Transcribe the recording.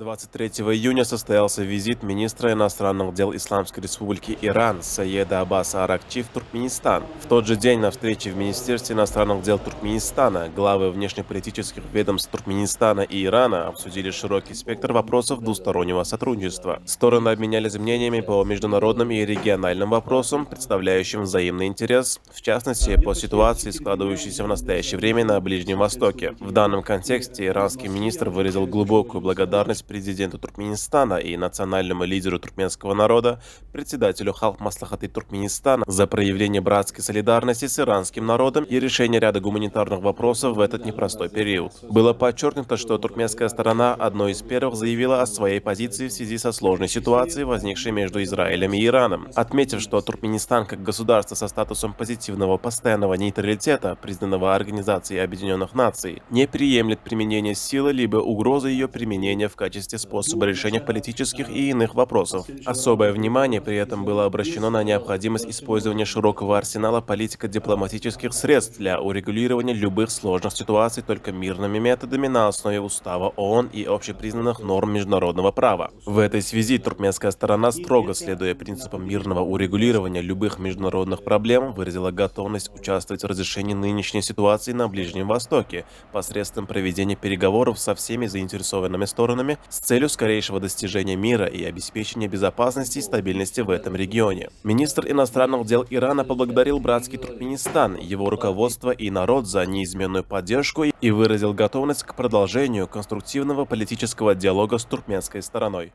23 июня состоялся визит министра иностранных дел Исламской Республики Иран Саеда Аббаса Аракчи в Туркменистан. В тот же день на встрече в Министерстве иностранных дел Туркменистана главы внешнеполитических ведомств Туркменистана и Ирана обсудили широкий спектр вопросов двустороннего сотрудничества. Стороны обменялись мнениями по международным и региональным вопросам, представляющим взаимный интерес, в частности, по ситуации, складывающейся в настоящее время на Ближнем Востоке. В данном контексте иранский министр выразил глубокую благодарность президенту Туркменистана и национальному лидеру туркменского народа, председателю Халк Маслахаты Туркменистана, за проявление братской солидарности с иранским народом и решение ряда гуманитарных вопросов в этот непростой период. Было подчеркнуто, что туркменская сторона одной из первых заявила о своей позиции в связи со сложной ситуацией, возникшей между Израилем и Ираном, отметив, что Туркменистан как государство со статусом позитивного постоянного нейтралитета, признанного Организацией Объединенных Наций, не приемлет применение силы либо угрозы ее применения в качестве способа решения политических и иных вопросов. Особое внимание при этом было обращено на необходимость использования широкого арсенала политико-дипломатических средств для урегулирования любых сложных ситуаций только мирными методами на основе Устава ООН и общепризнанных норм международного права. В этой связи туркменская сторона, строго следуя принципам мирного урегулирования любых международных проблем, выразила готовность участвовать в разрешении нынешней ситуации на Ближнем Востоке посредством проведения переговоров со всеми заинтересованными сторонами с целью скорейшего достижения мира и обеспечения безопасности и стабильности в этом регионе. Министр иностранных дел Ирана поблагодарил братский Туркменистан, его руководство и народ за неизменную поддержку и выразил готовность к продолжению конструктивного политического диалога с туркменской стороной.